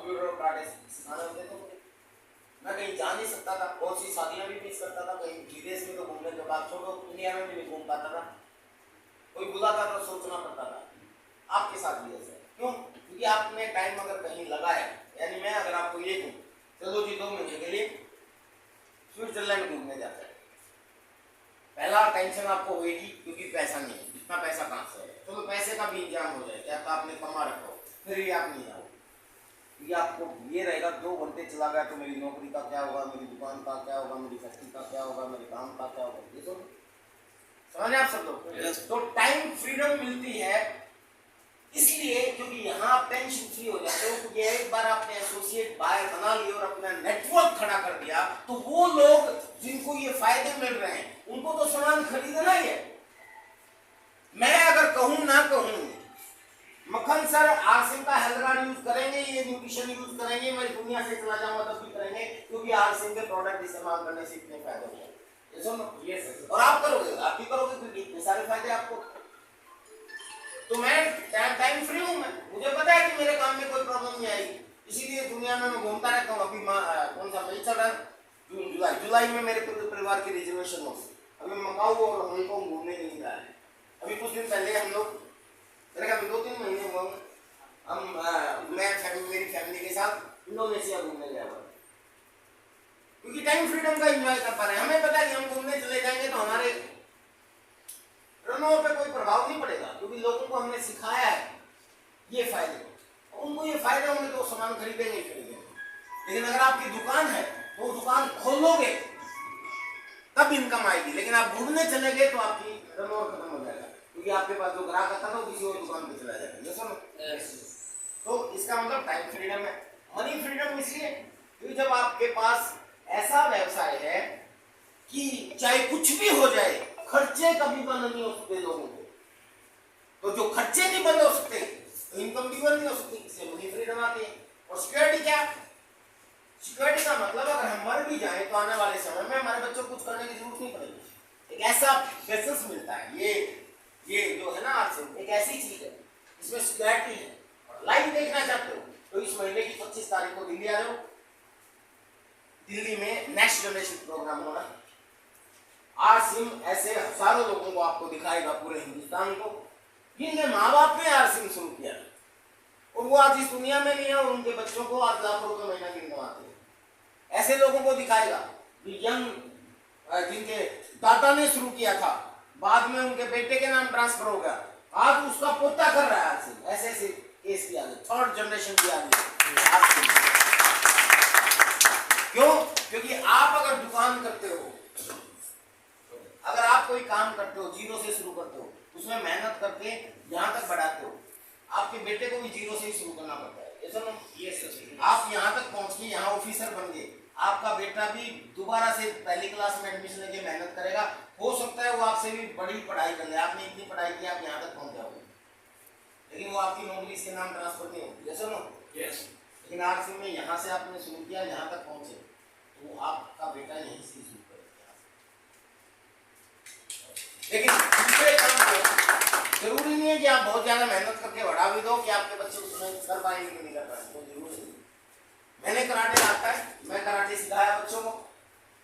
Computer और karate सिखाने होते तो मैं कहीं जा नहीं सकता था, बहुत सी शादियाँ भी मिस करता था, कहीं विदेश में तो घूमने के बाद छोड़ो इंडिया में भी नहीं घूम पाता था, कोई बुलाता तो सोचना पड़ता था। आपके साथ भी ऐसा क्यों? क्योंकि आपने टाइम अगर कहीं लगाया, यानी मैं अगर आपको ये कहूँ चलो जी 2 महीने के लिए स्विट्जरलैंड घूमने जाते हैं, पहला टेंशन आपको होगी क्योंकि पैसा नहीं है, इतना पैसा कहाँ से है, चलो पैसे का भी इंतजाम हो जाए, क्या तो आपने कमा रखो, फिर भी आप नहीं जाओ, क्योंकि आपको ये रहेगा 2 घंटे चला गया तो मेरी नौकरी का क्या होगा, मेरी दुकान का क्या होगा, मेरी फैक्ट्री का क्या होगा, मेरे काम का क्या होगा, ये तो समझ आप सब लोग। तो टाइम फ्रीडम मिलती है इसलिए क्योंकि यहाँ आप टेंशन फ्री हो जाते हो, क्योंकि एक बार आपने एसोसिएट बायर बना लिया और अपना नेटवर्क खड़ा कर दिया तो वो लोग जिनको ये फायदे मिल रहे हैं उनको तो सामान खरीदना ही है। मैं अगर कहूं ना कहूं मक्खन सर आरसिम का हेल्थ कार्ड यूज करेंगे, ये न्यूट्रिशन यूज करेंगे, मैं दुनिया से चला जाऊंगा तब भी करेंगे, क्योंकि आरसिम के प्रोडक्ट इस्तेमाल करने से इतने फायदे होंगे। और आप करोगे, आप भी करोगे क्योंकि इतने सारे फायदे आपको। तो मैं टाइम फ्री हूँ, मुझे पता है कि मेरे काम में कोई प्रॉब्लम नहीं आएगी, इसीलिए दुनिया में मैं घूमता रहता हूँ। अभी कौन सा मई चल रहा है, जून जुलाई में मेरे परिवार की रिजर्वेशन हो, अभी मकाऊ और हांगकॉन्ग घूमने नहीं जा रहे हैं। अभी कुछ दिन पहले हम लोग मेरे ख्याल में 2-3 महीने हुए हम मेरी फैमिली के साथ इंडोनेशिया घूमने गया हुआ, क्योंकि टाइम फ्रीडम का एंजॉय कर पा रहे हैं। हमें पता है कि हम घूमने चले जाएंगे तो हमारे रनों पे कोई प्रभाव नहीं पड़ेगा, क्योंकि लोगों को हमने सिखाया है ये फायदे, उनको ये फायदे होंगे तो सामान खरीदेंगे ही खरीदेंगे। लेकिन अगर आपकी दुकान है तो दुकान खोलोगे तब इनकम आएगी, लेकिन आप घूमने चले गए तो आपकी रनोवर खत्म हो जाएगा, क्योंकि आपके पास जो ग्राहक आता था वो किसी और दुकान पे चला जाएगा। तो इसका मतलब टाइम फ्रीडम है। मनी फ्रीडम इसलिए क्योंकि जब आपके पास ऐसा व्यवसाय है कि चाहे कुछ भी हो जाए खर्चे कभी बंद नहीं हो सकते लोगों के, तो जो खर्चे नहीं बंद हो सकते तो इनकम भी बंद नहीं हो सकती, इसलिए मनी फ्रीडम आती है। और सिक्योरिटी क्या? सिक्योरिटी का मतलब अगर हम मर भी जाए तो आने वाले समय में हमारे बच्चों को कुछ करने की जरूरत नहीं पड़ेगी। एक ऐसा बिजनेस मिलता है, ये जो है ना आरसिम एक ऐसी चीज है इसमें सिक्योरिटी है। और लाइव देखना चाहते हो तो इस महीने की 25 तारीख को दिल्ली आ जाओ, दिल्ली में नेक्स्ट जनरेशन प्रोग्राम होना। आरसिम ऐसे हजारों लोगों को आपको दिखाएगा पूरे हिंदुस्तान को, जिनके माँ बाप ने आरसिम शुरू किया और वो आज इस दुनिया में नहीं है और उनके बच्चों को 8 लाख रुपए महीना की इनकम आती है। ऐसे लोगों को दिखाएगा जिनके दादा ने शुरू किया था, बाद में उनके बेटे के नाम ट्रांसफर हो गया, आज उसका पोता कर रहा है आरसिम। ऐसे ऐसे केस की आगे 3rd जनरेशन की आगे। क्यों? क्योंकि आप अगर दुकान करते हो, अगर आप कोई काम करते हो, जीरो से शुरू करते हो, उसमें मेहनत करके यहाँ तक बढ़ाते हो, आपके बेटे को भी जीरो से ही शुरू करना पड़ता है। आप यहाँ तक पहुँच के यहाँ ऑफिसर बन गए, आपका बेटा भी दोबारा से पहली क्लास में एडमिशन लेके मेहनत करेगा, हो सकता है वो आपसे भी बड़ी पढ़ाई कर ले, आपने इतनी पढ़ाई की आप यहाँ तक पहुँच जाओगे, लेकिन वो आपकी नौकरी इसके नाम ट्रांसफर नहीं होगी। जैसे नो लेकिन आरसिम में यहाँ से आपने शुरू किया, यहाँ तक पहुँचे, तो आपका बेटा यहीं से शुरू करेगा। लेकिन दूसरे काम को जरूरी नहीं है कि आप बहुत ज्यादा मेहनत करके बढ़ा भी दो कि आपके बच्चे उसमें कर पाएंगे कि नहीं कर पाएंगे, कोई जरूरी नहीं। मैंने कराटे आता है, मैं कराटे सिखाया बच्चों को,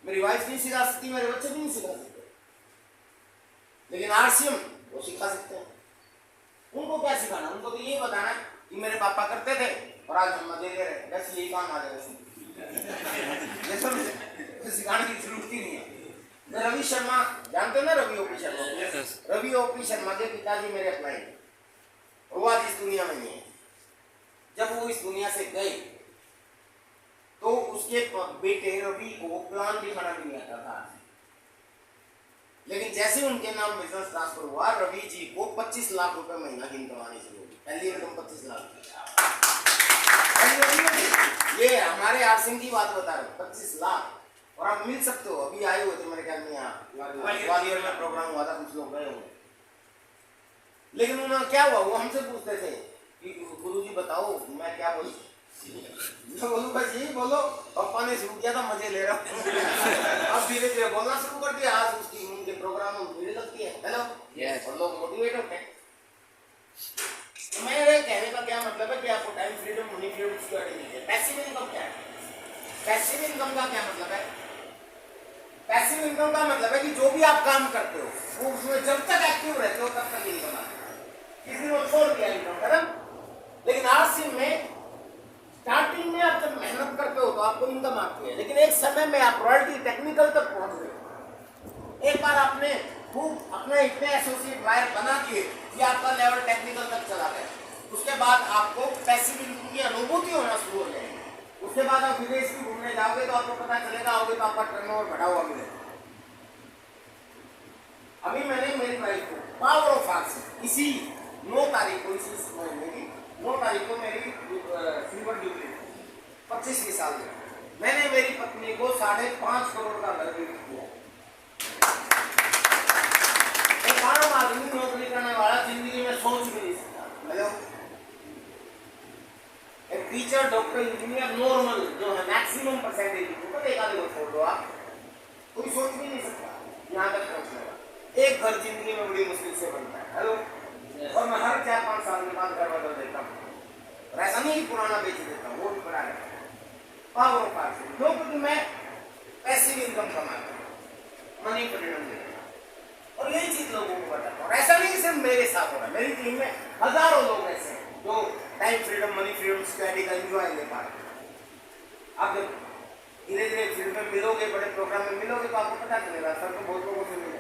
मेरी वाइफ नहीं सिखा सकती, मेरे बच्चे भी नहीं सिखा सकते, लेकिन आरसीएम वो सिखा सकते हैं। उनको क्या सिखाना? उनको तो ये बताना कि मेरे पापा करते थे और आज हम मजे ले रहे हैं, बस यही काम आ जाएगा। सिखाने की जरूरत ही नहीं है। रवि शर्मा जानते हो ना, रवि ओपी शर्मा, रवि ओपी शर्मा के पिताजी मेरे अप्लाई, वो आज इस दुनिया में नहीं है। जब वो इस दुनिया से गए तो उसके बेटे रवि को प्लान दिखाना भी नहीं आता था, लेकिन जैसे उनके नाम बिजनेस ट्रांसफर हुआ, रवि जी को 25 लाख रुपए महीना की इनकम आनी शुरू हुई। पहली इनकम 25 लाख। ये हमारे आरसिम की बात बता रहे, 25 लाख। और आप मिल सकते हो, अभी आए हुए थे मेरे ख्याल में यहाँ ग्वालियर में प्रोग्राम हुआ था, कुछ लोग गए होंगे। लेकिन उन्होंने क्या हुआ, वो हमसे पूछते थे कि गुरुजी बताओ मैं क्या बोलूं। मैं बोलूं बस यही बोलो, पापा ने शुरू किया था, मजे ले रहा हूँ। अब धीरे धीरे बोलना शुरू कर दिया, आज उसकी उनके प्रोग्राम में भीड़ लगती है, हेलो, और लोग मोटिवेट होते हैं। मेरे कहने का क्या मतलब है कि आपको time freedom, money freedom, security नहीं है। पैसिव इनकम क्या है? पैसिव इनकम का क्या मतलब है? पैसिव इनकम का मतलब है कि जो भी आप काम करते हो वो उसमें जब तक एक्टिव रहते हो तब तक इनकम आती है। किसी दिन वो छोड़ दिया इनकम खत्म। लेकिन आज से में स्टार्टिंग में आप जब मेहनत करते हो तो आपको इनकम आती है, लेकिन एक समय में आप रॉयल्टी टेक्निकल तक पहुंच गए। एक बार आपने खूब अपने इतने एसोसिएट वायर बना दिए कि आपका लेवल टेक्निकल तक चला गया, उसके बाद आपको पैसिव इनकम की अनुभूति होना शुरू हो जाएगी। उसके बाद आप विदेश भी घूमने जाओगे तो आपको पता चलेगा, आओगे तो आपका टर्नओवर बढ़ा हुआ मिलेगा। अभी मैंने मेरी वाइफ को पावर ऑफ आर्ट इसी 9 तारीख को, इसी महीने की 9 तारीख को मेरी सिल्वर जुबली 25वीं साल में मैंने मेरी पत्नी को 5.5 करोड़ का घर गिफ्ट किया। एक आम आदमी नौकरी करने वाला जिंदगी में सोच भी नहीं सकता। हेलो, एक टीचर, डॉक्टर, इंजीनियर नॉर्मल जो है मैक्सिमम परसेंटेज एक आधे को छोड़ दो, आप कोई सोच भी नहीं सकता यहाँ तक पहुँचने का। एक घर जिंदगी में बड़ी मुश्किल से बनता है। हेलो, और मैं हर 4-5 साल के बाद घर बदल देता हूँ, ऐसा नहीं पुराना बेच देता हूँ, वो भी बड़ा है। पावर ऑफ आर्ट क्यों? क्योंकि मैं पैसिव इनकम कमाता हूँ, मनी फ्रीडम देता हूँ, और यही चीज लोगों को बताता हूँ। ऐसा नहीं सिर्फ मेरे साथ हो रहा है, मेरी टीम में हजारों लोग ऐसे हैं जो time freedom, money freedom, security का एंजॉय ले पा रहे हैं। आप जब धीरे धीरे फील्ड में मिलोगे, बड़े प्रोग्राम में मिलोगे तो आपको पता चलेगा। सर तो बहुत लोगों से मिले,